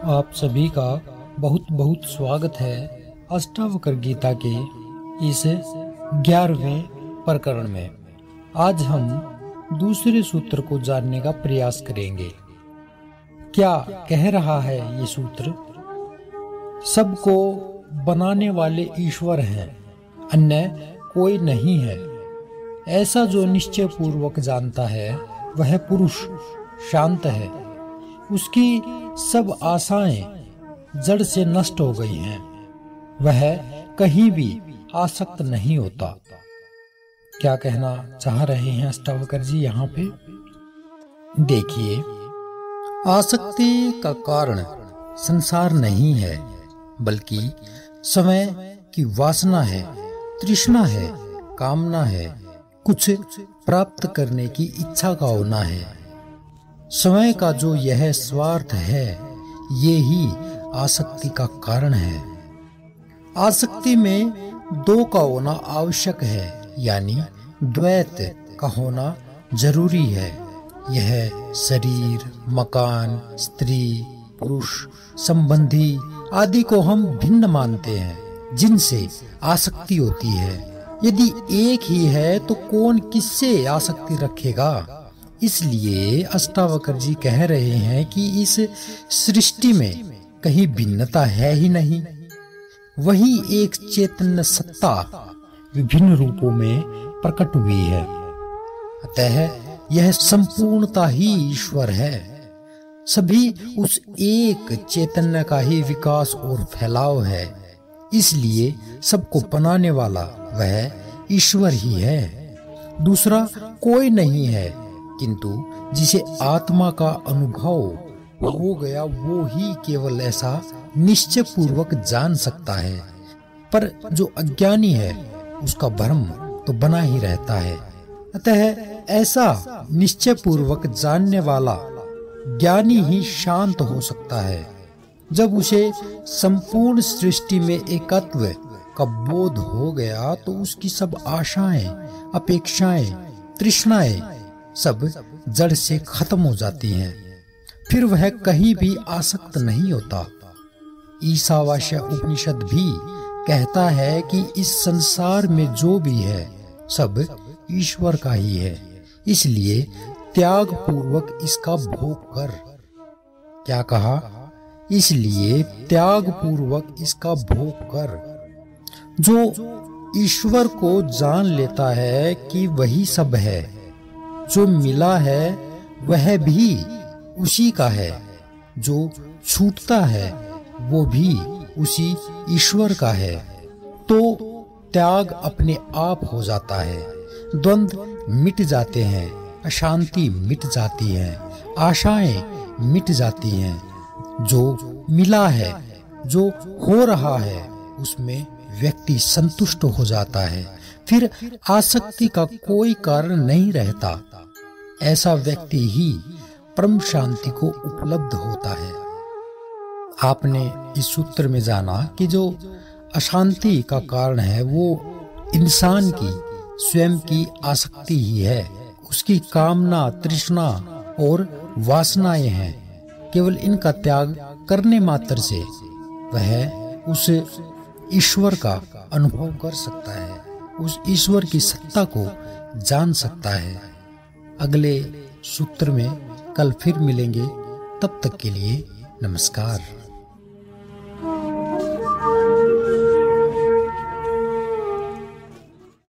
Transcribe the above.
आप सभी का बहुत बहुत स्वागत है अष्टावक्र गीता के इस 11वें प्रकरण में। आज हम दूसरे सूत्र को जानने का प्रयास करेंगे। क्या कह रहा है ये सूत्र? सबको बनाने वाले ईश्वर हैं, अन्य कोई नहीं है। ऐसा जो निश्चय पूर्वक जानता है वह पुरुष शांत है। उसकी सब आशाएं जड़ से नष्ट हो गई हैं। वह कहीं भी आसक्त नहीं होता। क्या कहना चाह रहे हैं अष्टावक्र जी यहाँ पे? देखिए, आसक्ति का कारण संसार नहीं है, बल्कि समय की वासना है, तृष्णा है, कामना है, कुछ प्राप्त करने की इच्छा का होना है। समय का जो यह स्वार्थ है, ये ही आसक्ति का कारण है। आसक्ति में दो का होना आवश्यक है, यानी द्वैत का होना जरूरी है। यह शरीर, मकान, स्त्री, पुरुष, संबंधी आदि को हम भिन्न मानते हैं, जिनसे आसक्ति होती है। यदि एक ही है तो कौन किससे आसक्ति रखेगा? इसलिए अष्टावक्र जी कह रहे हैं कि इस सृष्टि में कहीं भिन्नता है ही नहीं। वही एक चैतन्य सत्ता विभिन्न रूपों में प्रकट हुई है। अतः यह संपूर्णता ही ईश्वर है। सभी उस एक चैतन्य का ही विकास और फैलाव है। इसलिए सबको बनाने वाला वह ईश्वर ही है, दूसरा कोई नहीं है। किंतु जिसे आत्मा का अनुभव हो गया वो ही केवल ऐसा निश्चय पूर्वक जान सकता है। पर जो अज्ञानी है उसका भ्रम तो बना ही रहता है। अतः ऐसा निश्चय पूर्वक जानने वाला ज्ञानी ही शांत हो सकता है। जब उसे संपूर्ण सृष्टि में एकत्व का बोध हो गया तो उसकी सब आशाएं, अपेक्षाएं, तृष्णाएं सब जड़ से खत्म हो जाती हैं। फिर वह कहीं भी आसक्त नहीं होता। ईशावास्य उपनिषद भी कहता है कि इस संसार में जो भी है सब ईश्वर का ही है। इसलिए त्याग पूर्वक इसका भोग कर। क्या कहा? इसलिए त्याग पूर्वक इसका भोग कर। जो ईश्वर को जान लेता है कि वही सब है, जो मिला है वह भी उसी का है, जो छूटता है वो भी उसी ईश्वर का है, तो त्याग अपने आप हो जाता है। द्वंद्व मिट जाते हैं, अशांति मिट जाती है, आशाएं मिट जाती हैं। जो मिला है, जो हो रहा है, उसमें व्यक्ति संतुष्ट हो जाता है। फिर आसक्ति का कोई कारण नहीं रहता। ऐसा व्यक्ति ही परम शांति को उपलब्ध होता है। आपने इस सूत्र में जाना कि जो अशांति का कारण है वो इंसान की स्वयं की आसक्ति ही है। उसकी कामना, तृष्णा और वासनाएं हैं। केवल इनका त्याग करने मात्र से वह उस ईश्वर का अनुभव कर सकता है, उस ईश्वर की सत्ता को जान सकता है। अगले सूत्र में कल फिर मिलेंगे। तब तक के लिए नमस्कार।